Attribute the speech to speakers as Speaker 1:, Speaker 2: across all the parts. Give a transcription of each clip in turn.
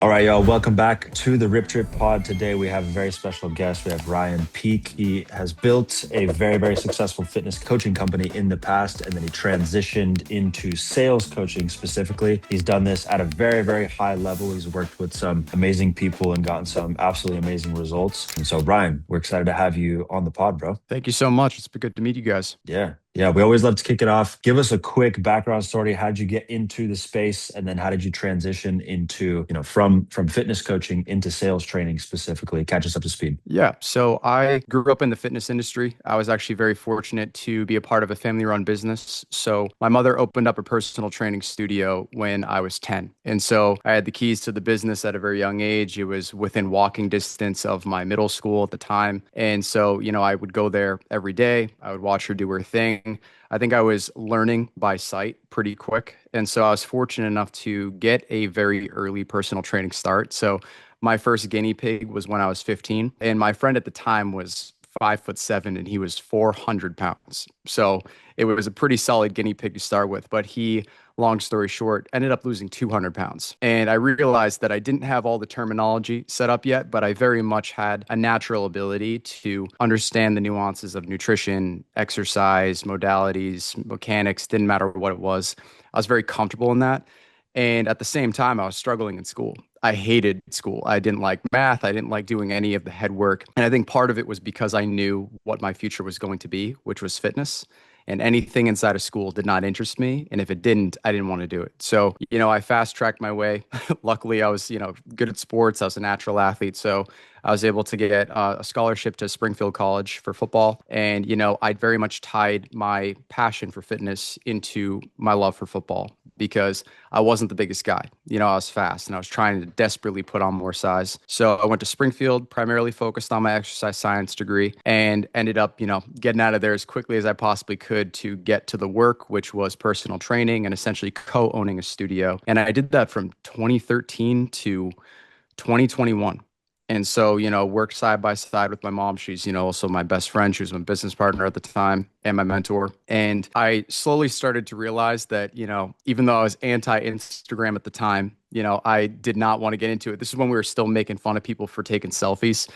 Speaker 1: All right, y'all. Welcome back to the RipDrip Pod. Today we have a very special guest. We have Ryan Peak. He has built a very, very successful fitness coaching company in the past, and then he transitioned into sales coaching specifically. He's done this at a very, very high level. He's worked with some amazing people and gotten some absolutely amazing results. And so, Ryan, we're excited to have you on the pod, bro.
Speaker 2: Thank you so much. It's been good to meet you guys.
Speaker 1: Yeah. Yeah. We always love to kick it off. Give us a quick background story. How did you get into the space? And then how did you transition into, from fitness coaching into sales training specifically? Catch us up to speed.
Speaker 2: Yeah, so I grew up in the fitness industry. I was actually very fortunate to be a part of a family-run business. So my mother opened up a personal training studio when I was 10. And so I had the keys to the business at a very young age. It was within walking distance of my middle school at the time. And so, I would go there every day. I would watch her do her thing. I think I was learning by sight pretty quick. And so I was fortunate enough to get a very early personal training start. So my first guinea pig was when I was 15, and my friend at the time was 5'7" and he was 400 pounds. So it was a pretty solid guinea pig to start with. But he, long story short, ended up losing 200 pounds. And I realized that I didn't have all the terminology set up yet, but I very much had a natural ability to understand the nuances of nutrition, exercise, modalities, mechanics, didn't matter what it was. I was very comfortable in that. And at the same time, I was struggling in school. I hated school. I didn't like math. I didn't like doing any of the head work. And I think part of it was because I knew what my future was going to be, which was fitness. And anything inside of school did not interest me. And if it didn't, I didn't want to do it. So, I fast tracked my way. Luckily, I was, good at sports. I was a natural athlete. So I was able to get a scholarship to Springfield College for football. And, I'd very much tied my passion for fitness into my love for football because I wasn't the biggest guy. I was fast and I was trying to desperately put on more size. So I went to Springfield, primarily focused on my exercise science degree, and ended up, getting out of there as quickly as I possibly could to get to the work, which was personal training and essentially co-owning a studio. And I did that from 2013 to 2021. And so, worked side by side with my mom. She's, also my best friend. She was my business partner at the time and my mentor. And I slowly started to realize that, even though I was anti-Instagram at the time, I did not want to get into it. This is when we were still making fun of people for taking selfies,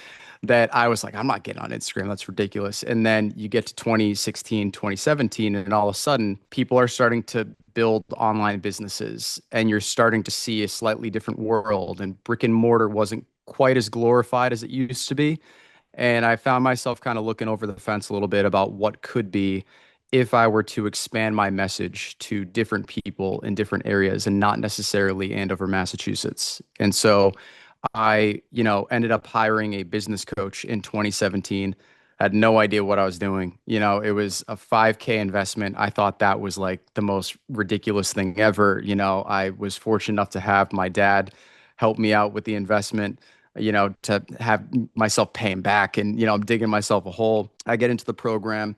Speaker 2: that I was like, I'm not getting on Instagram. That's ridiculous. And then you get to 2016, 2017, and all of a sudden people are starting to build online businesses and you're starting to see a slightly different world, and brick and mortar wasn't quite as glorified as it used to be. And I found myself kind of looking over the fence a little bit about what could be if I were to expand my message to different people in different areas and not necessarily Andover, Massachusetts. And so I, ended up hiring a business coach in 2017. Had no idea what I was doing. It was a 5K investment. I thought that was like the most ridiculous thing ever. I was fortunate enough to have my dad help me out with the investment, to have myself paying back. And, I'm digging myself a hole. I get into the program.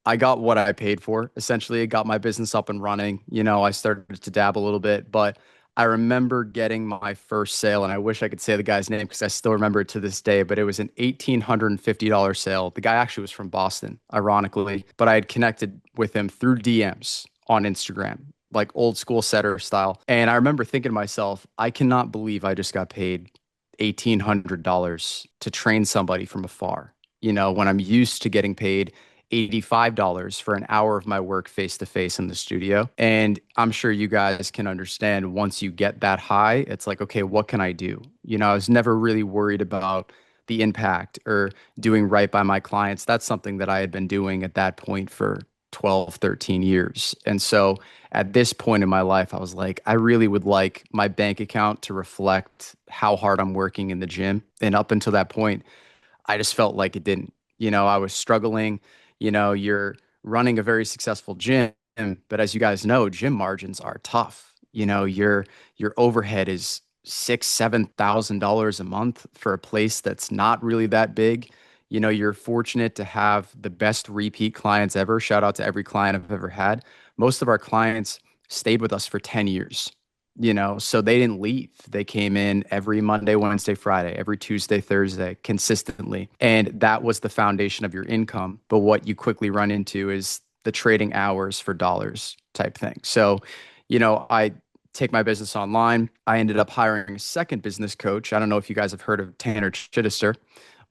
Speaker 2: I got what I paid for. Essentially, it got my business up and running. I started to dab a little bit, but I remember getting my first sale, and I wish I could say the guy's name because I still remember it to this day, but it was an $1,850 sale. The guy actually was from Boston, ironically, but I had connected with him through DMs on Instagram, like old school setter style. And I remember thinking to myself, I cannot believe I just got paid $1,800 to train somebody from afar, when I'm used to getting paid $85 for an hour of my work face to face in the studio. And I'm sure you guys can understand, once you get that high, it's like, okay, what can I do? I was never really worried about the impact or doing right by my clients. That's something that I had been doing at that point for 12, 13 years. And so at this point in my life, I was like, I really would like my bank account to reflect how hard I'm working in the gym. And up until that point, I just felt like it didn't. I was struggling. You're running a very successful gym, but as you guys know, gym margins are tough. Your overhead is $6,000, $7,000 a month for a place that's not really that big. You're fortunate to have the best repeat clients ever. Shout out to every client I've ever had. Most of our clients stayed with us for 10 years. So they didn't leave. They came in every Monday, Wednesday, Friday, every Tuesday, Thursday, consistently. And that was the foundation of your income. But what you quickly run into is the trading hours for dollars type thing. So, I take my business online. I ended up hiring a second business coach. I don't know if you guys have heard of Tanner Chittister,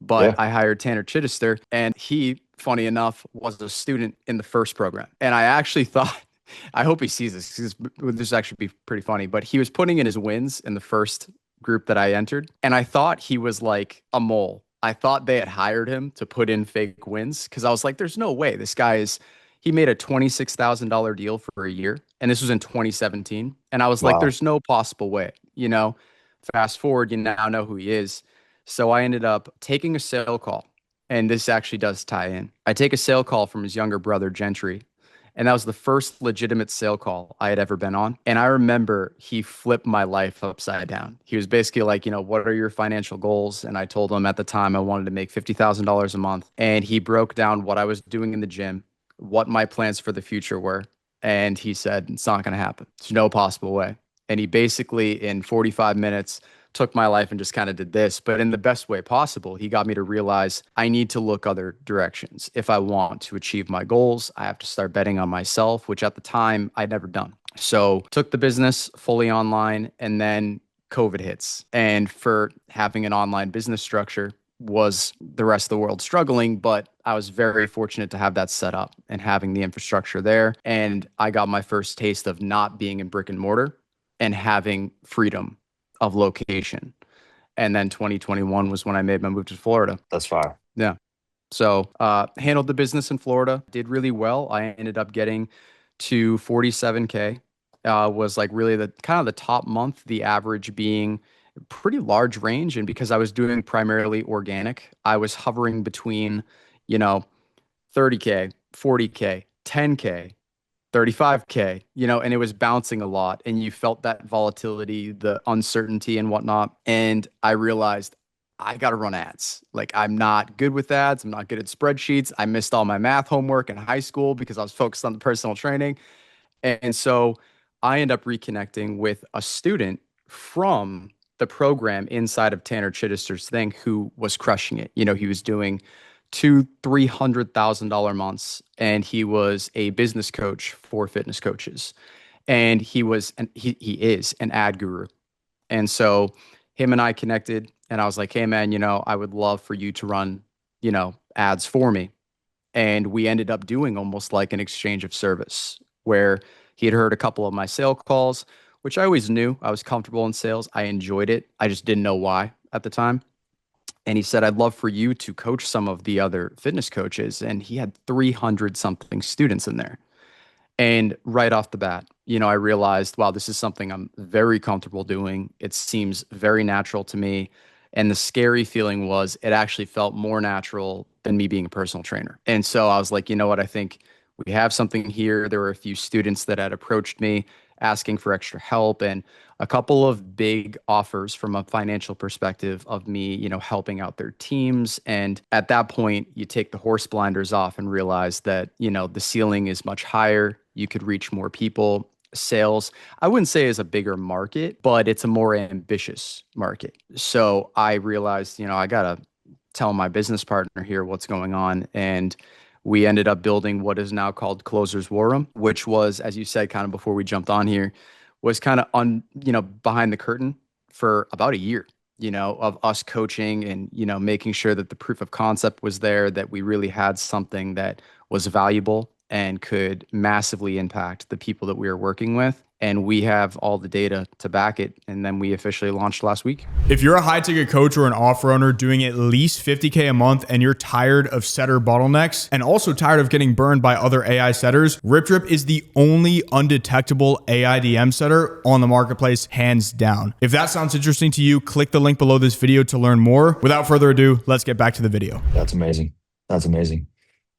Speaker 2: but
Speaker 1: Yeah.
Speaker 2: I hired Tanner Chittister, and he, funny enough, was a student in the first program. And I actually thought, I hope he sees this because this actually be pretty funny, but he was putting in his wins in the first group that I entered. And I thought he was like a mole. I thought they had hired him to put in fake wins because I was like, there's no way this guy is, he made a $26,000 deal for a year. And this was in 2017. And I was like,
Speaker 1: Wow.
Speaker 2: there's no possible way, you know, fast forward, you now know who he is. So I ended up taking a sale call. And this actually does tie in. I take a sale call from his younger brother, Gentry. And that was the first legitimate sale call I had ever been on. And I remember he flipped my life upside down. He was basically like, what are your financial goals? And I told him at the time I wanted to make $50,000 a month. And he broke down what I was doing in the gym, what my plans for the future were. And he said, it's not going to happen. There's no possible way. And he basically, in 45 minutes, took my life and just kind of did this, but in the best way possible. He got me to realize I need to look other directions. If I want to achieve my goals, I have to start betting on myself, which at the time I'd never done. So took the business fully online, and then COVID hits. And for having an online business structure was the rest of the world struggling, but I was very fortunate to have that set up and having the infrastructure there. And I got my first taste of not being in brick and mortar and having freedom of location. And then 2021 was when I made my move to Florida.
Speaker 1: That's fire.
Speaker 2: Yeah. So handled the business in Florida, did really well. I ended up getting to 47K. Was like really the kind of the top month, the average being pretty large range. And because I was doing primarily organic, I was hovering between, you know, 30K, 40K, 10K, 35K, and it was bouncing a lot, and you felt that volatility, the uncertainty and whatnot. And I realized I got to run ads. Like, I'm not good with ads. I'm not good at spreadsheets. I missed all my math homework in high school because I was focused on the personal training. And so I end up reconnecting with a student from the program inside of Tanner Chittister's thing who was crushing it. He was doing $200,000-$300,000 months, and he was a business coach for fitness coaches, and he is an ad guru. And so him and I connected, and I was like, hey man, I would love for you to run ads for me. And we ended up doing almost like an exchange of service where he had heard a couple of my sale calls, which I always knew I was comfortable in sales. I enjoyed it. I just didn't know why at the time. And he said, I'd love for you to coach some of the other fitness coaches. And he had 300 something students in there. And right off the bat, I realized, wow, this is something I'm very comfortable doing. It seems very natural to me. And the scary feeling was it actually felt more natural than me being a personal trainer. And so I was like, you know what? I think we have something here. There were a few students that had approached me asking for extra help, and a couple of big offers from a financial perspective of me, helping out their teams. And at that point, you take the horse blinders off and realize that, the ceiling is much higher. You could reach more people. Sales, I wouldn't say is a bigger market, but it's a more ambitious market. So I realized, I got to tell my business partner here what's going on. And we ended up building what is now called Closer's War Room, which was, as you said, kind of before we jumped on here, was kind of behind the curtain for about a year, of us coaching and, making sure that the proof of concept was there, that we really had something that was valuable and could massively impact the people that we were working with. And we have all the data to back it. And then we officially launched last week.
Speaker 3: If you're a high ticket coach or an offer owner doing at least 50K a month and you're tired of setter bottlenecks and also tired of getting burned by other AI setters, RipDrip is the only undetectable AI DM setter on the marketplace, hands down. If that sounds interesting to you, click the link below this video to learn more. Without further ado, let's get back to the video.
Speaker 1: That's amazing. That's amazing.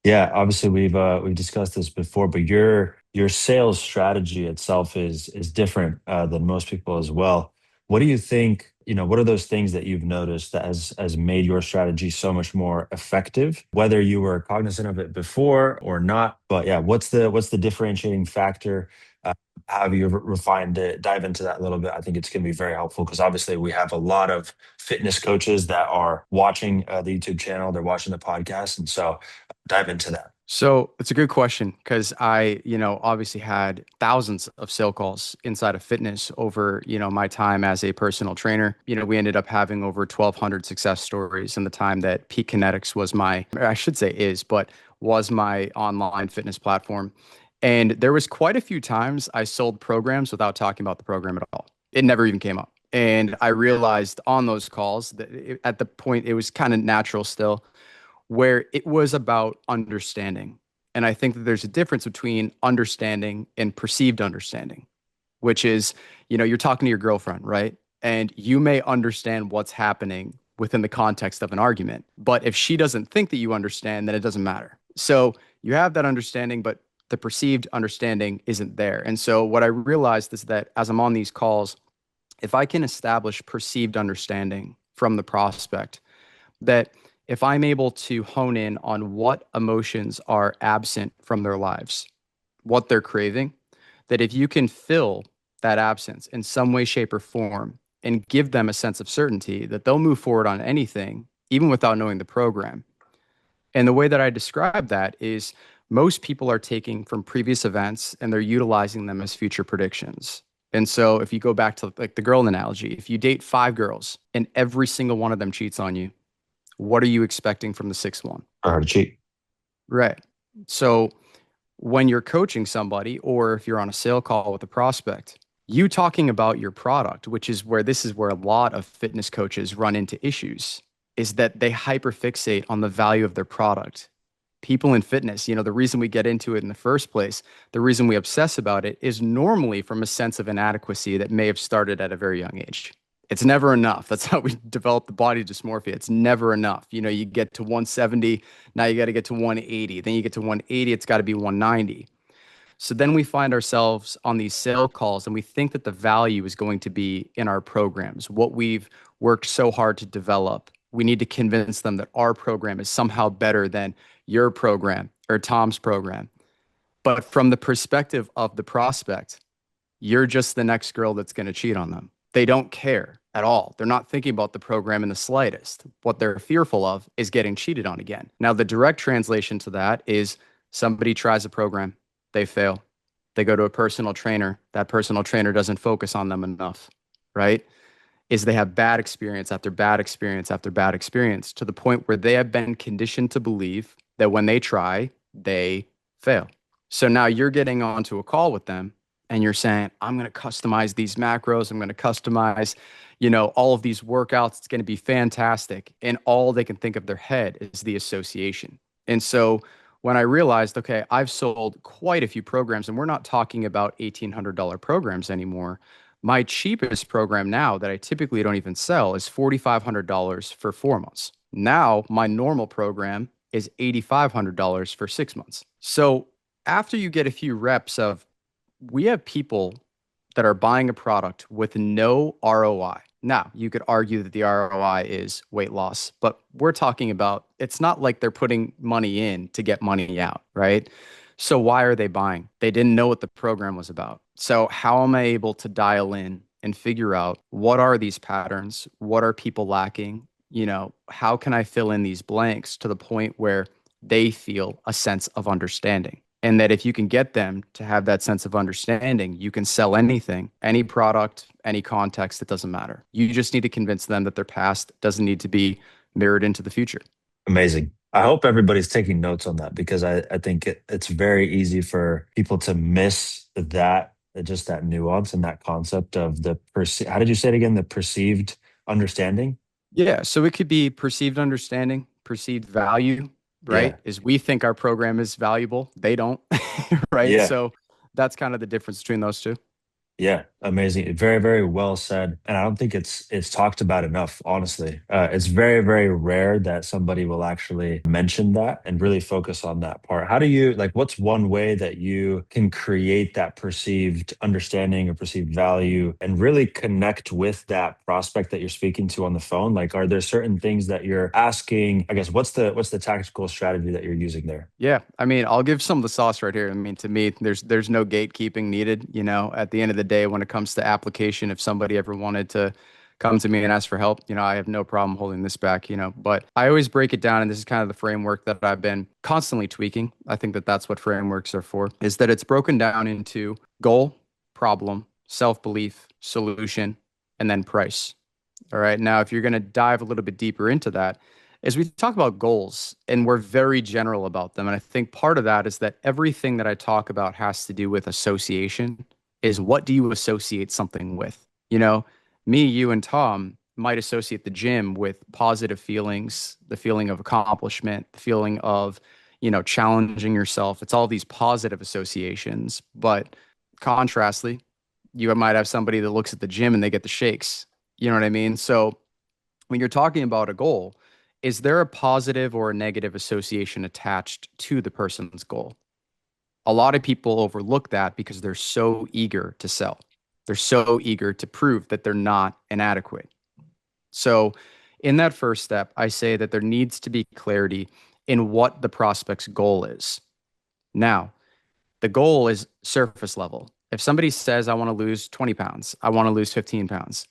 Speaker 1: Yeah, obviously we've discussed this before, but your sales strategy itself is different than most people as well. What do you think? What are those things that you've noticed that has made your strategy so much more effective? Whether you were cognizant of it before or not, but yeah, what's the differentiating factor? How have you refined it? Dive into that a little bit. I think it's going to be very helpful because obviously we have a lot of fitness coaches that are watching the YouTube channel, they're watching the podcast, and so dive into that.
Speaker 2: So it's a good question because obviously had thousands of sale calls inside of fitness over, my time as a personal trainer. We ended up having over 1,200 success stories in the time that Peak Kinetics was I should say but was my online fitness platform. And there was quite a few times I sold programs without talking about the program at all. It never even came up. And I realized on those calls that at the point it was kind of natural still where it was about understanding. And I think that there's a difference between understanding and perceived understanding, which is, you're talking to your girlfriend, right? And you may understand what's happening within the context of an argument. But if she doesn't think that you understand, then it doesn't matter. So you have that understanding, but the perceived understanding isn't there. And so what I realized is that as I'm on these calls, if I can establish perceived understanding from the prospect, that if I'm able to hone in on what emotions are absent from their lives, what they're craving, that if you can fill that absence in some way, shape, or form and give them a sense of certainty that they'll move forward on anything, even without knowing the program. And the way that I describe that is most people are taking from previous events and they're utilizing them as future predictions. And so if you go back to like the girl analogy, if you date 5 girls and every single one of them cheats on you, what are you expecting from the 6th one?
Speaker 1: Or how to cheat.
Speaker 2: Right. So when you're coaching somebody, or if you're on a sale call with a prospect, you talking about your product, which is where a lot of fitness coaches run into issues, is that they hyperfixate on the value of their product. People in fitness, the reason we get into it in the first place, the reason we obsess about it is normally from a sense of inadequacy that may have started at a very young age. It's never enough. That's how we develop the body dysmorphia. It's never enough. You get to 170, now you got to get to 180. Then you get to 180, it's got to be 190. So then we find ourselves on these sale calls and we think that the value is going to be in our programs, what we've worked so hard to develop. We need to convince them that our program is somehow better than your program or Tom's program. But from the perspective of the prospect, you're just the next girl that's going to cheat on them. They don't care at all. They're not thinking about the program in the slightest. What they're fearful of is getting cheated on again. Now, the direct translation to that is somebody tries a program, they fail. They go to a personal trainer. That personal trainer doesn't focus on them enough, right? Is they have bad experience after bad experience after bad experience to the point where they have been conditioned to believe that when they try, they fail. So now you're getting onto a call with them and you're saying, I'm going to customize these macros. I'm going to customize, all of these workouts. It's going to be fantastic. And all they can think of their head is the association. And so when I realized, okay, I've sold quite a few programs and we're not talking about $1,800 programs anymore. My cheapest program now that I typically don't even sell is $4,500 for 4 months. Now my normal program is $8,500 for 6 months. So after you get a few reps of, we have people that are buying a product with no ROI. Now, you could argue that the ROI is weight loss, but we're talking about, it's not like they're putting money in to get money out, right? So why are they buying? They didn't know what the program was about. So how am I able to dial in and figure out what are these patterns? What are people lacking? How can I fill in these blanks to the point where they feel a sense of understanding? And that if you can get them to have that sense of understanding, you can sell anything, any product, any context, it doesn't matter. You just need to convince them that their past doesn't need to be mirrored into the future.
Speaker 1: Amazing. I hope everybody's taking notes on that because I think it's very easy for people to miss that, just that nuance and that concept of how did you say it again? The perceived understanding?
Speaker 2: Yeah. So it could be perceived understanding, perceived value, right?
Speaker 1: Yeah.
Speaker 2: Is we think our program is valuable. They don't, right?
Speaker 1: Yeah.
Speaker 2: So that's kind of the difference between those two.
Speaker 1: Yeah, amazing. Very, very well said. And I don't think it's talked about enough, honestly. It's very, very rare that somebody will actually mention that and really focus on that part. How do you, what's one way that you can create that perceived understanding or perceived value and really connect with that prospect that you're speaking to on the phone? Like, are there certain things that you're asking? I guess, what's the tactical strategy that you're using there?
Speaker 2: Yeah. I mean, I'll give some of the sauce right here. I mean, to me, there's no gatekeeping needed, at the end of the day when it comes to application. If somebody ever wanted to come to me and ask for help, I have no problem holding this back, but I always break it down. And this is kind of the framework that I've been constantly tweaking. I think that that's what frameworks are for, is that it's broken down into goal, problem, self-belief, solution, and then price. All right. Now, if you're going to dive a little bit deeper into that, as we talk about goals, and we're very general about them. And I think part of that is that everything that I talk about has to do with association. Is what do you associate something with? Me, you, and Tom might associate the gym with positive feelings, the feeling of accomplishment, the feeling of, challenging yourself. It's all these positive associations. But contrastly, you might have somebody that looks at the gym and they get the shakes. You know what I mean? So when you're talking about a goal, is there a positive or a negative association attached to the person's goal? A lot of people overlook that because they're so eager to sell. They're so eager to prove that they're not inadequate. So in that first step, I say that there needs to be clarity in what the prospect's goal is. Now, the goal is surface level. If somebody says, I want to lose 20 pounds, I want to lose 15 pounds.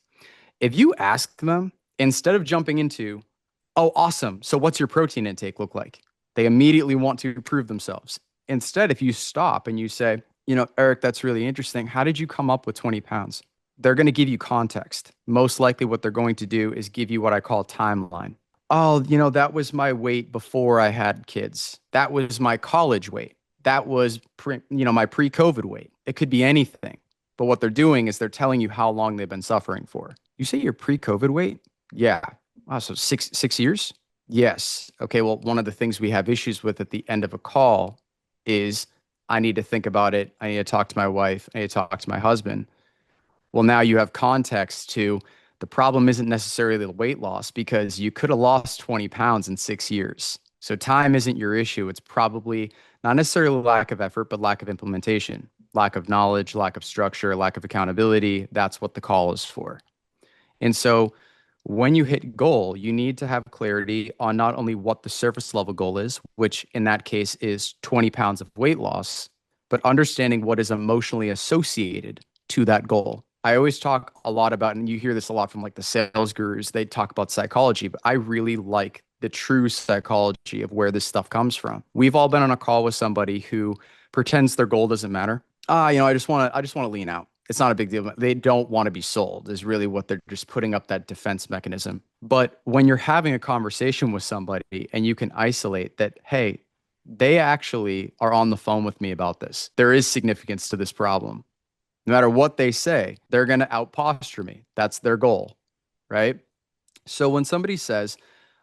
Speaker 2: If you ask them, instead of jumping into, oh, awesome, so what's your protein intake look like? They immediately want to prove themselves. Instead, if you stop and you say, Eric, that's really interesting. How did you come up with 20 pounds? They're going to give you context. Most likely what they're going to do is give you what I call timeline. Oh, that was my weight before I had kids. That was my college weight. That was, my pre-COVID weight. It could be anything. But what they're doing is they're telling you how long they've been suffering for. You say your pre-COVID weight? Yeah. Wow, so six years? Yes. Okay, well, one of the things we have issues with at the end of a call is I need to think about it. I need to talk to my wife. I need to talk to my husband. Well, now you have context to the problem isn't necessarily the weight loss because you could have lost 20 pounds in 6 years. So time isn't your issue. It's probably not necessarily lack of effort, but lack of implementation, lack of knowledge, lack of structure, lack of accountability. That's what the call is for. And so when you hit goal, you need to have clarity on not only what the surface level goal is, which in that case is 20 pounds of weight loss, but understanding what is emotionally associated to that goal. I always talk a lot about, and you hear this a lot from like the sales gurus, they talk about psychology, but I really like the true psychology of where this stuff comes from. We've all been on a call with somebody who pretends their goal doesn't matter. I just want to lean out. It's not a big deal. They don't want to be sold is really what they're just putting up that defense mechanism. But when you're having a conversation with somebody and you can isolate that, hey, they actually are on the phone with me about this. There is significance to this problem. No matter what they say, they're going to out-posture me. That's their goal, right? So when somebody says,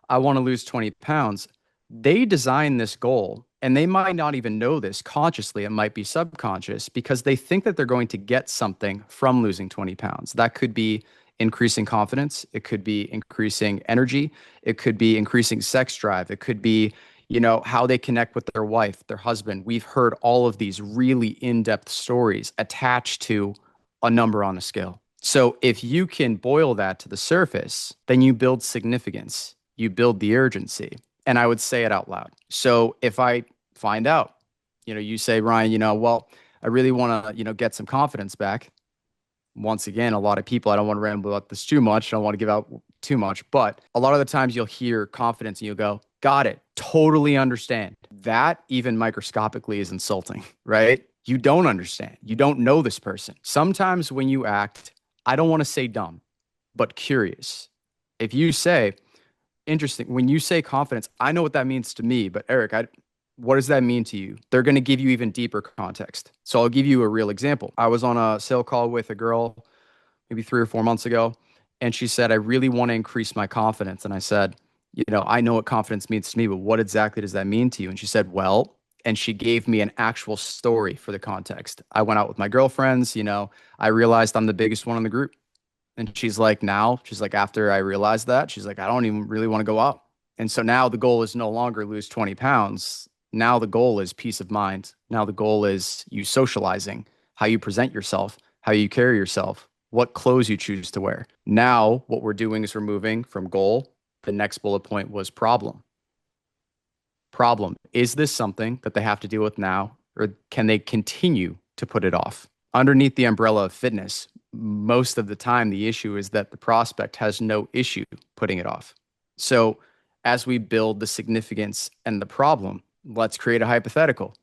Speaker 2: I want to lose 20 pounds, they design this goal, and they might not even know this consciously. It might be subconscious because they think that they're going to get something from losing 20 pounds. That could be increasing confidence. It could be increasing energy. It could be increasing sex drive. It could be how they connect with their wife, their husband. We've heard all of these really in-depth stories attached to a number on a scale. So if you can boil that to the surface, then you build significance, you build the urgency. And I would say it out loud. So if I find out, you say, Ryan, well, I really want to, get some confidence back. Once again, a lot of people, I don't want to ramble about this too much. I don't want to give out too much, but a lot of the times you'll hear confidence and you'll go, got it, totally understand. That even microscopically is insulting, right? You don't understand. You don't know this person. Sometimes when you act, I don't want to say dumb, but curious. If you say, interesting, when you say confidence, I know what that means to me, but Eric, what does that mean to you? They're going to give you even deeper context. So I'll give you a real example. I was on a sale call with a girl maybe 3 or 4 months ago, and she said, I really want to increase my confidence. And I said, I know what confidence means to me, but what exactly does that mean to you? And she said, well, and she gave me an actual story for the context. I went out with my girlfriends, I realized I'm the biggest one in the group. And she's like, after I realized that, she's like, I don't even really want to go out. And so now the goal is no longer lose 20 pounds. Now the goal is peace of mind. Now the goal is you socializing, how you present yourself, how you carry yourself, what clothes you choose to wear. Now what we're doing is we're moving from goal. The next bullet point was problem. Problem. Is this something that they have to deal with now, or can they continue to put it off? Underneath the umbrella of fitness, most of the time, the issue is that the prospect has no issue putting it off. So as we build the significance and the problem, let's create a hypothetical.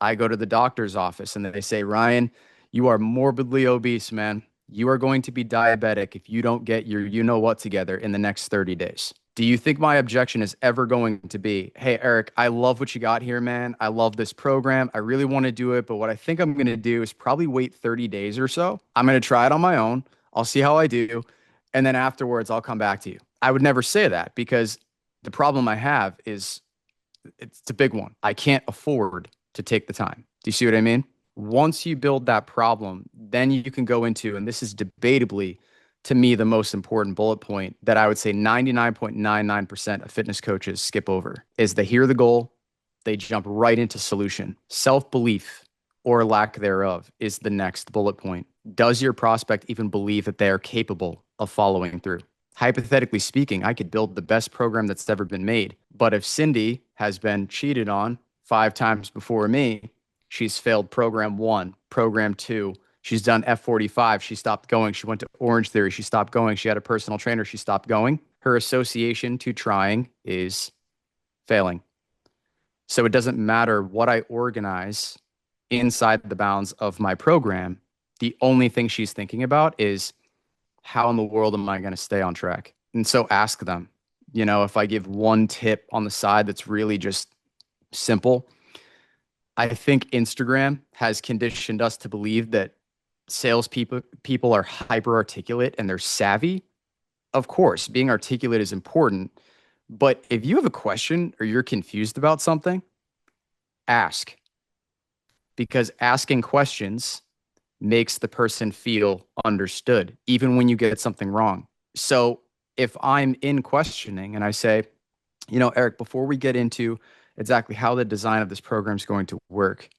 Speaker 2: I go to the doctor's office and they say, Ryan, you are morbidly obese, man. You are going to be diabetic if you don't get your you know what together in the next 30 days. Do you think my objection is ever going to be, hey, Eric, I love what you got here, man. I love this program. I really want to do it. But what I think I'm going to do is probably wait 30 days or so. I'm going to try it on my own. I'll see how I do. And then afterwards, I'll come back to you. I would never say that because the problem I have is it's a big one. I can't afford to take the time. Do you see what I mean? Once you build that problem, then you can go into, and this is debatably to me the most important bullet point that I would say 99.99% of fitness coaches skip over is they hear the goal, they jump right into solution. Self-belief or lack thereof is the next bullet point. Does your prospect even believe that they are capable of following through? Hypothetically speaking, I could build the best program that's ever been made. But if Cindy has been cheated on 5 times before me, she's failed program 1, program 2. She's done F45. She stopped going. She went to Orange Theory. She stopped going. She had a personal trainer. She stopped going. Her association to trying is failing. So it doesn't matter what I organize inside the bounds of my program. The only thing she's thinking about is how in the world am I going to stay on track? And so ask them, if I give one tip on the side that's really just simple, I think Instagram has conditioned us to believe that people are hyper articulate and they're savvy. Of course, being articulate is important, but if you have a question or you're confused about something, ask. Because asking questions makes the person feel understood, even when you get something wrong. So if I'm in questioning and I say, Eric, before we get into exactly how the design of this program is going to work,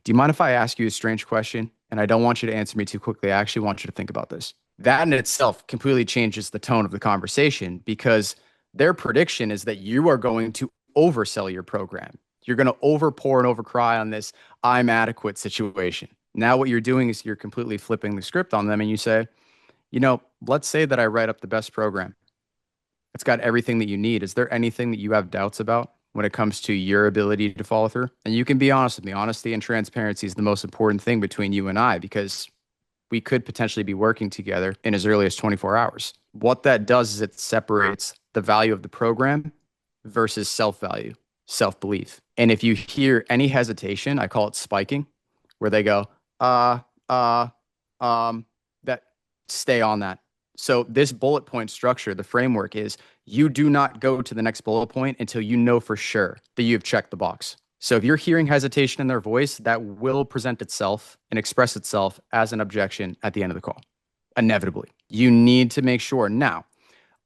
Speaker 2: do you mind if I ask you a strange question? And I don't want you to answer me too quickly. I actually want you to think about this. That in itself completely changes the tone of the conversation because their prediction is that you are going to oversell your program. You're going to overpour and overcry on this I'm adequate situation. Now what you're doing is you're completely flipping the script on them and you say, let's say that I write up the best program. It's got everything that you need. Is there anything that you have doubts about when it comes to your ability to follow through? And you can be honest with me. Honesty and transparency is the most important thing between you and I because we could potentially be working together in as early as 24 hours. What that does is it separates the value of the program versus self-value, self-belief. And if you hear any hesitation, I call it spiking, where they go, that stay on that. So this bullet point structure, the framework is you do not go to the next bullet point until you know for sure that you've checked the box. So if you're hearing hesitation in their voice, that will present itself and express itself as an objection at the end of the call. Inevitably, you need to make sure. Now,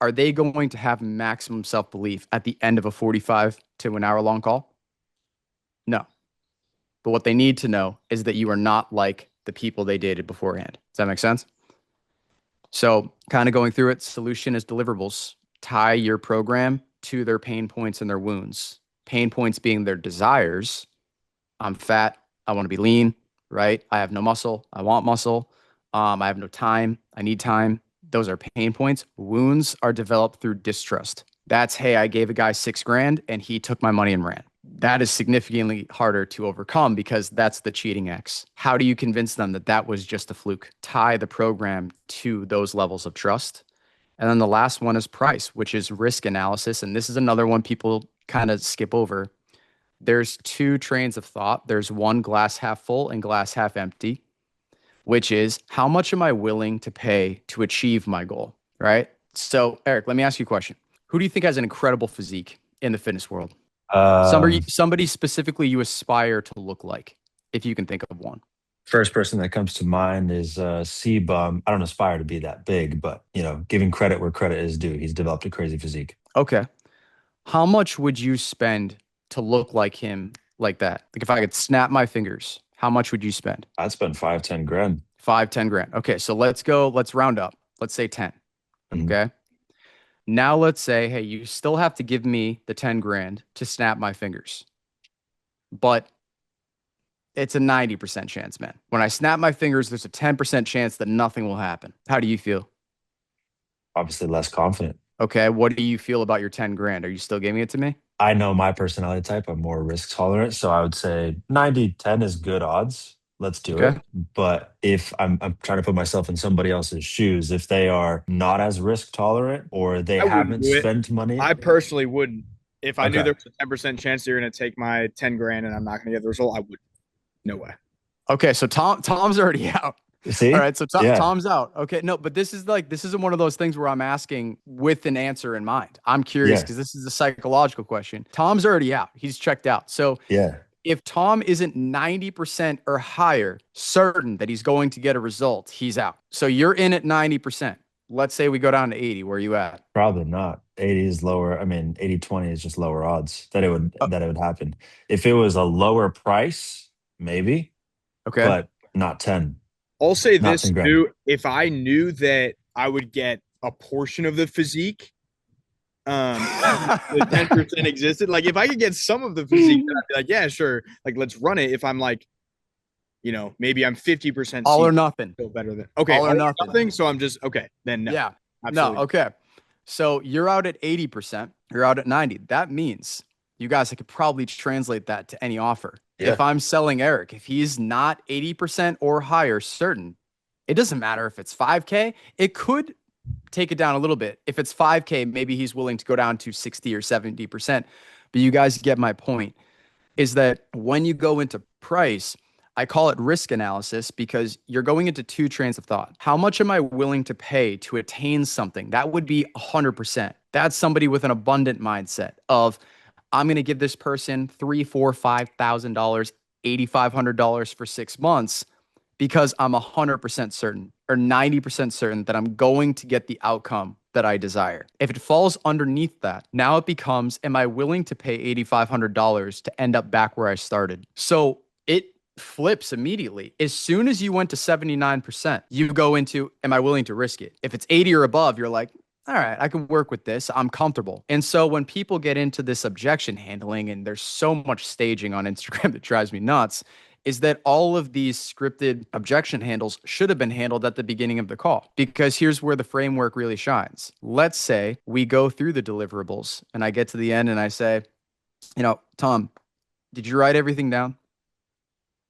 Speaker 2: are they going to have maximum self-belief at the end of a 45 to an hour long call? No. But what they need to know is that you are not like the people they dated beforehand. Does that make sense? So kind of going through it, solution is deliverables. Tie your program to their pain points and their wounds. Pain points being their desires. I'm fat. I want to be lean, right? I have no muscle. I want muscle. I have no time. I need time. Those are pain points. Wounds are developed through distrust. That's, hey, I gave a guy $6,000 and he took my money and ran. That is significantly harder to overcome because that's the cheating X. How do you convince them that that was just a fluke? Tie the program to those levels of trust. And then the last one is price, which is risk analysis. And this is another one people kind of skip over. There's 2 trains of thought. There's one glass half full and glass half empty, which is how much am I willing to pay to achieve my goal, right? So Eric, let me ask you a question. Who do you think has an incredible physique in the fitness world? Somebody specifically you aspire to look like, if you can think of one.
Speaker 1: First person that comes to mind is C-Bum. I don't aspire to be that big, but giving credit where credit is due. He's developed a crazy physique.
Speaker 2: Okay. How much would you spend to look like him like that? Like if I could snap my fingers, how much would you spend?
Speaker 1: I'd spend 5-10 grand.
Speaker 2: 5-10 grand. Okay, so let's round up. Let's say 10.
Speaker 1: Mhm.
Speaker 2: Okay. Now let's say, hey, you still have to give me the 10 grand to snap my fingers. But It's a 90% chance, man. When I snap my fingers, there's a 10% chance that nothing will happen. How do you feel?
Speaker 1: Obviously less confident.
Speaker 2: Okay, what do you feel about your 10 grand? Are you still giving it to me?
Speaker 1: I know my personality type. I'm more risk tolerant. So I would say 90-10 is good odds. Let's do
Speaker 2: Okay.
Speaker 1: it. But if I'm trying to put myself in somebody else's shoes, if they are not as risk tolerant or they
Speaker 4: I wouldn't
Speaker 1: haven't
Speaker 4: do it.
Speaker 1: spent money.
Speaker 4: I personally wouldn't. If I knew
Speaker 1: Okay.
Speaker 4: there was a 10% chance you're going to take my 10 grand and I'm not going to get the result, I wouldn't. No way.
Speaker 2: Okay, so Tom's already out.
Speaker 1: See?
Speaker 2: All right, so
Speaker 1: Yeah.
Speaker 2: Tom's out. Okay, no, but this isn't one of those things where I'm asking with an answer in mind. I'm curious
Speaker 1: Yeah.
Speaker 2: because this is a psychological question. Tom's already out. He's checked out. So
Speaker 1: Yeah.
Speaker 2: if Tom isn't 90% or higher certain that he's going to get a result, he's out. So you're in at 90%. Let's say we go down to 80. Where are you at?
Speaker 1: Probably not. 80 is lower. I mean, 80-20 is just lower odds that it would happen. If it was a lower price, maybe,
Speaker 2: Okay.
Speaker 1: but not 10.
Speaker 4: I'll say
Speaker 1: Not
Speaker 4: this
Speaker 1: 10 grand.
Speaker 4: too. If I knew that I would get a portion of the physique, the 10% existed. Like if I could get some of the physique, then I'd be like, yeah, sure. Like let's run it. If I'm like, maybe I'm 50%
Speaker 2: All or nothing.
Speaker 4: still better than okay.
Speaker 2: All or nothing.
Speaker 4: So I'm just okay. Then no.
Speaker 2: Yeah.
Speaker 4: Absolutely.
Speaker 2: No. Okay. So you're out at 80%. You're out at 90. That means you guys, I could probably translate that to any offer.
Speaker 1: Yeah.
Speaker 2: If I'm selling Eric, if he's not 80% or higher certain, it doesn't matter if it's 5K. It could take it down a little bit. If it's 5K, maybe he's willing to go down to 60 or 70%. But you guys get my point, is that when you go into price, I call it risk analysis because you're going into two trains of thought. How much am I willing to pay to attain something? That would be 100%. That's somebody with an abundant mindset of, I'm going to give this person $3,000, $4,000, $5,000, $8,500 for 6 months because I'm 100% certain or 90% certain that I'm going to get the outcome that I desire. If it falls underneath that, now it becomes, am I willing to pay $8,500 to end up back where I started? So it flips immediately. As soon as you went to 79%, you go into, am I willing to risk it? If it's 80 or above, you're like, all right, I can work with this. I'm comfortable. And so when people get into this objection handling, and there's so much staging on Instagram that drives me nuts, is that all of these scripted objection handles should have been handled at the beginning of the call. Because here's where the framework really shines. Let's say we go through the deliverables and I get to the end and I say, Tom, did you write everything down?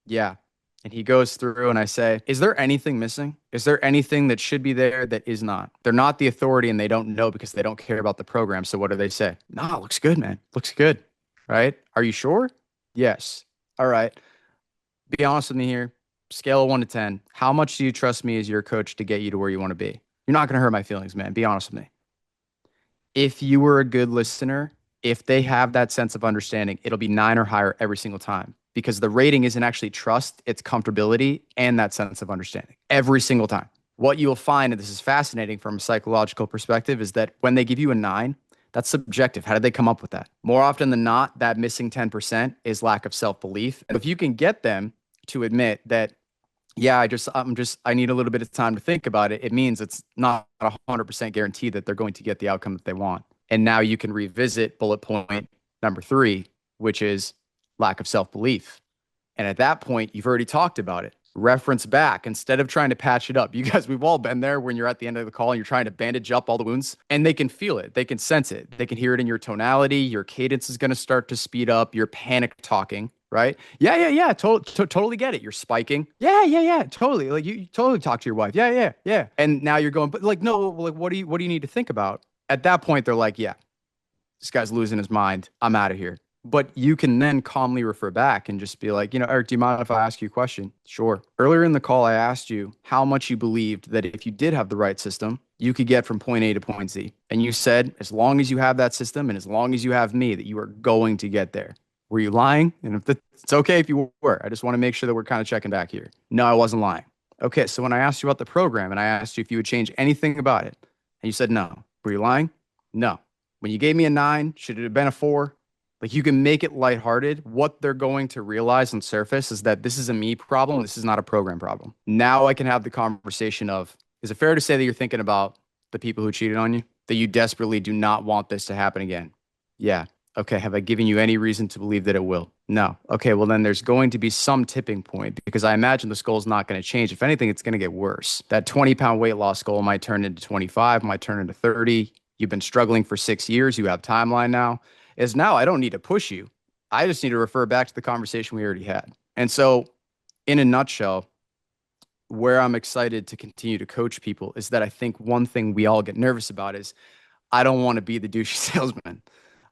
Speaker 2: Yeah. And he goes through and I say, is there anything missing? Is there anything that should be there that is not? They're not the authority and they don't know because they don't care about the program. So what do they say? Nah, it looks good, man. Looks good. Right? Are you sure? Yes. All right. Be honest with me here. Scale of 1 to 10. How much do you trust me as your coach to get you to where you want to be? You're not going to hurt my feelings, man. Be honest with me. If you were a good listener, if they have that sense of understanding, it'll be 9 or higher every single time. Because the rating isn't actually trust, it's comfortability and that sense of understanding every single time. What you'll find, and this is fascinating from a psychological perspective, is that when they give you a 9, that's subjective. How did they come up with that? More often than not, that missing 10% is lack of self-belief. And if you can get them to admit that, yeah, I need a little bit of time to think about it, it means it's not 100% guaranteed that they're going to get the outcome that they want. And now you can revisit bullet point number 3, which is lack of self-belief. And at that point, you've already talked about it. Reference back instead of trying to patch it up. You guys, we've all been there when you're at the end of the call and you're trying to bandage up all the wounds, and they can feel it. They can sense it. They can hear it in your tonality. Your cadence is going to start to speed up. You're panic talking, right? Yeah. Totally get it. You're spiking. Yeah. Totally. Like you totally talk to your wife. Yeah. And now you're going, but like, no, like, what do you need to think about? At that point, they're like, yeah, this guy's losing his mind. I'm out of here. But you can then calmly refer back and just be like, Eric, do you mind if I ask you a question? Sure. Earlier in the call, I asked you how much you believed that if you did have the right system, you could get from point A to point Z. And you said, as long as you have that system and as long as you have me, that you are going to get there. Were you lying? And if it's okay if you were. I just want to make sure that we're kind of checking back here. No, I wasn't lying. Okay, so when I asked you about the program and I asked you if you would change anything about it, and you said no, were you lying? No. When you gave me a 9, should it have been a 4? Like, you can make it lighthearted. What they're going to realize on surface is that this is a me problem. This is not a program problem. Now I can have the conversation of, is it fair to say that you're thinking about the people who cheated on you? That you desperately do not want this to happen again? Yeah. Okay. Have I given you any reason to believe that it will? No. Okay, well then there's going to be some tipping point because I imagine this goal is not going to change. If anything, it's going to get worse. That 20-pound weight loss goal might turn into 25, might turn into 30. You've been struggling for 6 years. You have timeline now. Is now I don't need to push you. I just need to refer back to the conversation we already had. And so, in a nutshell, where I'm excited to continue to coach people is that I think one thing we all get nervous about is I don't want to be the douchey salesman.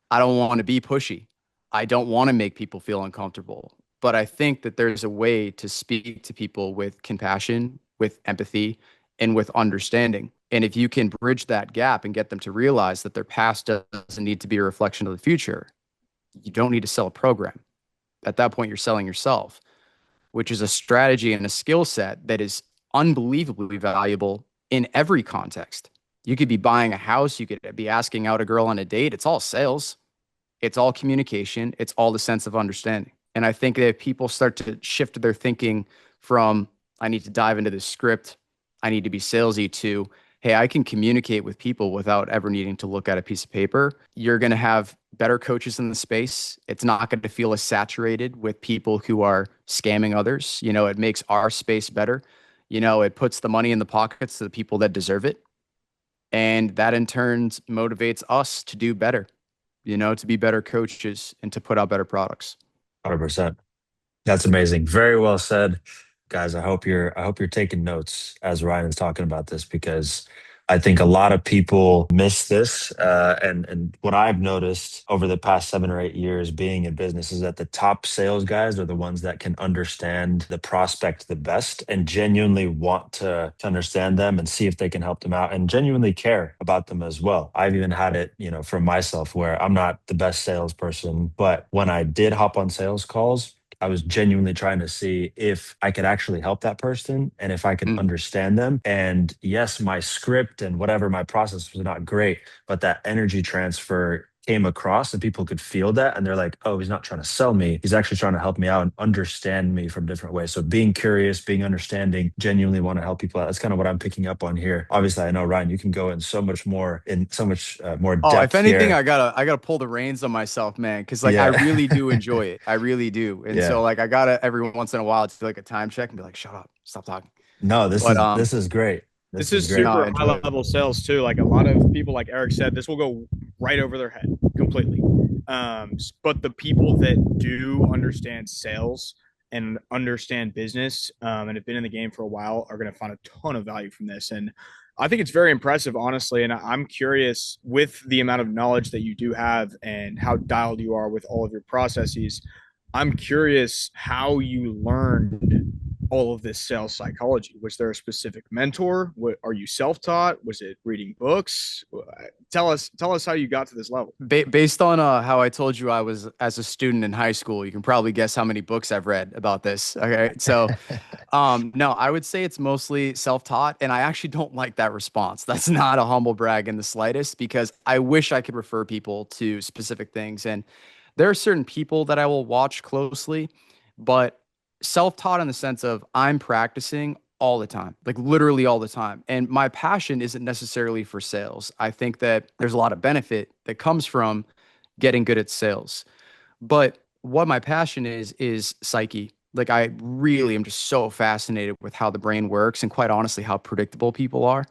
Speaker 2: I don't want to be pushy. I don't want to make people feel uncomfortable. But I think that there's a way to speak to people with compassion, with empathy, and with understanding. And if you can bridge that gap and get them to realize that their past doesn't need to be a reflection of the future, you don't need to sell a program. At that point, you're selling yourself, which is a strategy and a skill set that is unbelievably valuable in every context. You could be buying a house, you could be asking out a girl on a date. It's all sales. It's all communication. It's all the sense of understanding. And I think that if people start to shift their thinking from, I need to dive into this script, I need to be salesy, to, hey, I can communicate with people without ever needing to look at a piece of paper, you're going to have better coaches in the space. It's not going to feel as saturated with people who are scamming others. You know, it makes our space better. You know, it puts the money in the pockets of the people that deserve it. And that in turn motivates us to do better, you know, to be better coaches and to put out better products.
Speaker 1: 100%. That's amazing. Very well said, guys. I hope you're taking notes as Ryan is talking about this, because I think a lot of people miss this. And what I've noticed over the past 7 or 8 years being in business is that the top sales guys are the ones that can understand the prospect the best and genuinely want to understand them and see if they can help them out and genuinely care about them as well. I've even had it, from myself, where I'm not the best salesperson, but when I did hop on sales calls, I was genuinely trying to see if I could actually help that person and if I could
Speaker 2: Mm.
Speaker 1: understand them. And yes, my script and whatever my process was not great, but that energy transfer came across and people could feel that. And they're like, oh, he's not trying to sell me. He's actually trying to help me out and understand me from different ways. So being curious, being understanding, genuinely want to help people out. That's kind of what I'm picking up on here. Obviously, I know, Ryan, you can go in so much more more
Speaker 2: Oh, if
Speaker 1: depth
Speaker 2: anything,
Speaker 1: here.
Speaker 2: I gotta pull the reins on myself, man, because like I
Speaker 1: Yeah.
Speaker 2: really do enjoy it. I really do. And
Speaker 1: Yeah.
Speaker 2: so like I gotta every once in a while to like a time check and be like, shut up, stop talking.
Speaker 1: No, this
Speaker 2: But
Speaker 1: is this is great.
Speaker 4: This
Speaker 1: This is
Speaker 4: is
Speaker 1: great.
Speaker 2: no, I
Speaker 4: super high
Speaker 2: enjoy it.
Speaker 4: level sales too. Like a lot of people, like Eric said, this will go right over their head completely. But the people that do understand sales and understand business and have been in the game for a while are going to find a ton of value from this. And I think it's very impressive, honestly. And I'm curious, with the amount of knowledge that you do have and how dialed you are with all of your processes, I'm curious how you learned all of this sales psychology. Was there a specific mentor? What, are you self-taught? Was it reading books? Tell us how you got to this level.
Speaker 2: Based on how I told you I was as a student in high school, you can probably guess how many books I've read about this. Okay, so no, I would say it's mostly self-taught, and I actually don't like that response. That's not a humble brag in the slightest, because I wish I could refer people to specific things, and there are certain people that I will watch closely, but self-taught in the sense of I'm practicing all the time, like literally all the time. And my passion isn't necessarily for sales. I think that there's a lot of benefit that comes from getting good at sales. But what my passion is psyche. Like I really am just so fascinated with how the brain works and quite honestly how predictable people are.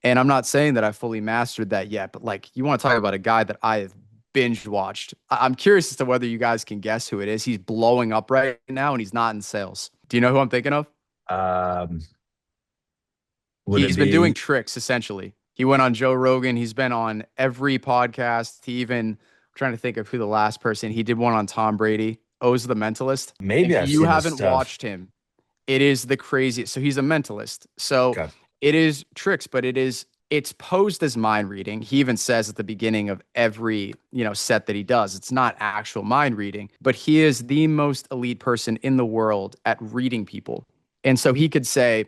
Speaker 2: And I'm not saying that I fully mastered that yet, but like you want to talk about a guy that I have binge watched. I'm curious as to whether you guys can guess who it is. He's blowing up right now and he's not in sales. Do you know who I'm thinking of?
Speaker 1: Um, would it
Speaker 2: He's been doing
Speaker 1: be?
Speaker 2: tricks essentially. He went on Joe Rogan. He's been on every podcast. He even, I'm trying to think of who the last person, he did one on Tom Brady. O's the Mentalist.
Speaker 1: Maybe
Speaker 2: If
Speaker 1: I've
Speaker 2: you
Speaker 1: seen this
Speaker 2: haven't
Speaker 1: stuff.
Speaker 2: watched him, it is the craziest. So he's a mentalist. So
Speaker 1: Okay.
Speaker 2: it is tricks, but it's posed as mind reading. He even says at the beginning of every, set that he does, it's not actual mind reading, but he is the most elite person in the world at reading people. And so he could say,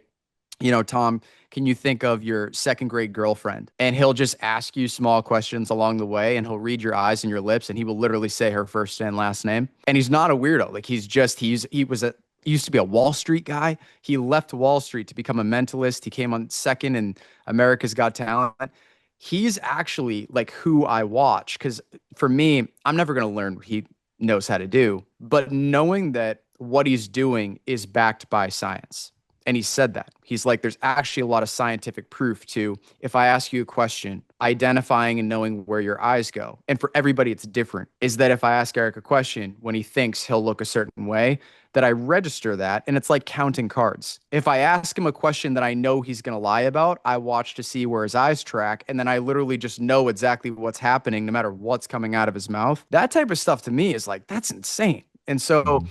Speaker 2: Tom, can you think of your second grade girlfriend? And he'll just ask you small questions along the way and he'll read your eyes and your lips and he will literally say her first and last name. And he's not a weirdo. Like he used to be a Wall Street guy. He left Wall Street to become a mentalist. He came on second in America's Got Talent. He's actually like who I watch because for me, I'm never going to learn what he knows how to do, but knowing that what he's doing is backed by science. And he said that. He's like, there's actually a lot of scientific proof to, if I ask you a question, identifying and knowing where your eyes go. And for everybody, it's different. Is that if I ask Eric a question, when he thinks he'll look a certain way, that I register that. And it's like counting cards. If I ask him a question that I know he's going to lie about, I watch to see where his eyes track. And then I literally just know exactly what's happening, no matter what's coming out of his mouth. That type of stuff to me is like, that's insane. And so,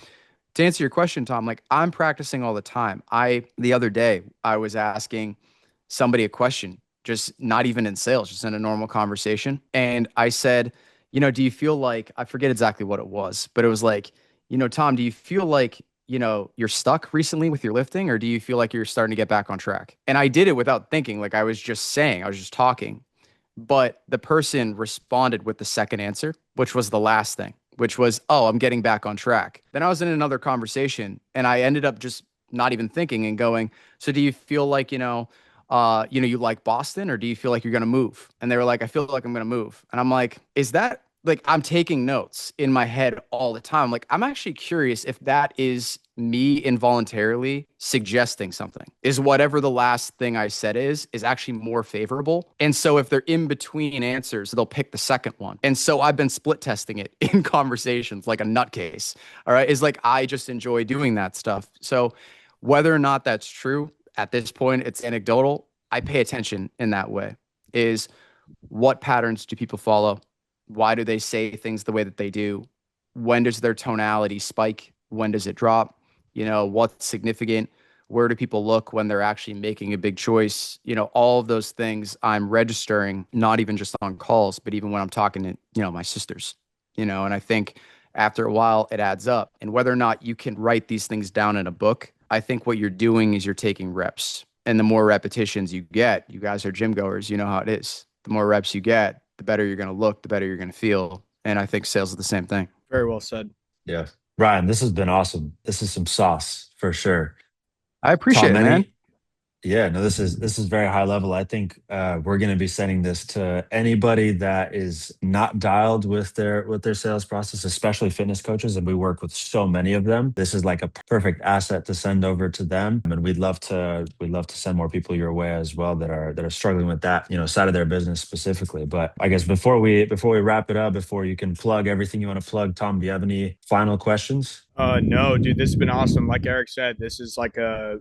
Speaker 2: to answer your question, Tom, like I'm practicing all the time. The other day, I was asking somebody a question, just not even in sales, just in a normal conversation. And I said, do you feel like, I forget exactly what it was, but it was like, Tom, do you feel like, you're stuck recently with your lifting, or do you feel like you're starting to get back on track? And I did it without thinking, like I was just talking. But the person responded with the second answer, which was the last thing, which was, oh, I'm getting back on track. Then I was in another conversation and I ended up just not even thinking and going, so do you feel like, you like Boston, or do you feel like you're going to move? And they were like, I feel like I'm going to move. And I'm like, is that like, I'm taking notes in my head all the time. Like, I'm actually curious if that is me involuntarily suggesting something. Is whatever the last thing I said is actually more favorable. And so if they're in between answers, they'll pick the second one. And so I've been split testing it in conversations like a nutcase. All right. Is like, I just enjoy doing that stuff. So whether or not that's true at this point, it's anecdotal. I pay attention in that way. Is what patterns do people follow? Why do they say things the way that they do? When does their tonality spike? When does it drop? What's significant? Where do people look when they're actually making a big choice? All of those things I'm registering, not even just on calls, but even when I'm talking to, my sisters, and I think after a while it adds up. And whether or not you can write these things down in a book, I think what you're doing is you're taking reps. And the more repetitions you get, you guys are gym goers, you know how it is. The more reps you get, the better you're going to look, the better you're going to feel. And I think sales is the same thing.
Speaker 4: Very well said.
Speaker 1: Yeah. Ryan, this has been awesome. This is some sauce for sure.
Speaker 2: I appreciate it, man.
Speaker 1: Yeah, no, this is very high level. I think we're going to be sending this to anybody that is not dialed with their sales process, especially fitness coaches, and we work with so many of them. This is like a perfect asset to send over to them, and we'd love to send more people your way as well that are struggling with that, side of their business specifically. But I guess before we wrap it up, before you can plug everything you want to plug, Tom, do you have any final questions?
Speaker 4: No, dude, this has been awesome. Like Eric said, this is like a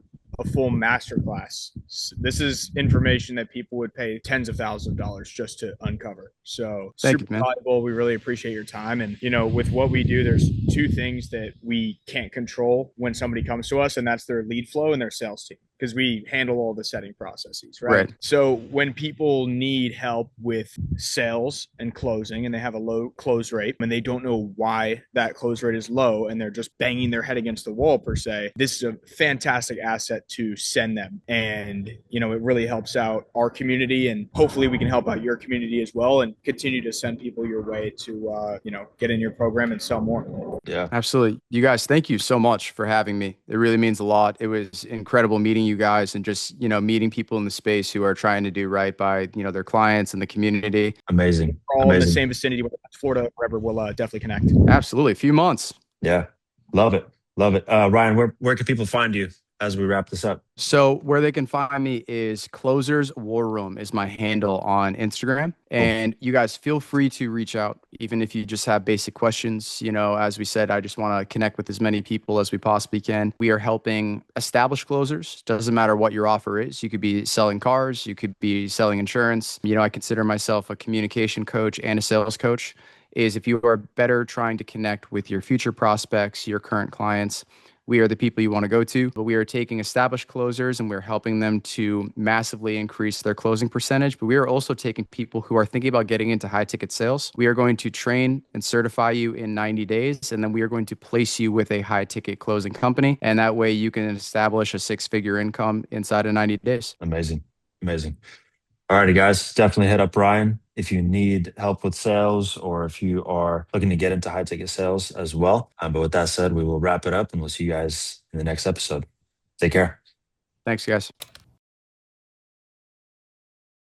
Speaker 4: full masterclass. This is information that people would pay tens of thousands of dollars just to uncover. So super valuable. We really appreciate your time. And, with what we do, there's two things that we can't control when somebody comes to us, and that's their lead flow and their sales team, because we handle all the setting processes, right? So when people need help with sales and closing, and they have a low close rate and they don't know why that close rate is low, and they're just banging their head against the wall per se, this is a fantastic asset to send them. And, it really helps out our community, and hopefully we can help out your community as well, and continue to send people your way to, get in your program and sell more.
Speaker 2: Yeah, absolutely. You guys, thank you so much for having me. It really means a lot. It was incredible meeting you guys, and just, meeting people in the space who are trying to do right by, their clients and the community.
Speaker 1: Amazing.
Speaker 4: We're all in the same vicinity, Florida, wherever, we'll definitely connect.
Speaker 2: Absolutely. A few months.
Speaker 1: Yeah. Love it. Ryan, where can people find you as we wrap this up? So
Speaker 2: where they can find me is Closers War Room is my handle on Instagram. And you guys feel free to reach out, even if you just have basic questions. As we said, I just want to connect with as many people as we possibly can. We are helping established closers. Doesn't matter what your offer is. You could be selling cars. You could be selling insurance. I consider myself a communication coach and a sales coach. Is if you are better trying to connect with your future prospects, your current clients, we are the people you want to go to. But we are taking established closers and we're helping them to massively increase their closing percentage. But we are also taking people who are thinking about getting into high ticket sales. We are going to train and certify you in 90 days. And then we are going to place you with a high ticket closing company. And that way you can establish a 6-figure income inside of 90 days.
Speaker 1: Amazing. All righty, guys, definitely hit up Ryan if you need help with sales, or if you are looking to get into high ticket sales as well. But with that said, we will wrap it up, and we'll see you guys in the next episode. Take care.
Speaker 2: Thanks, guys.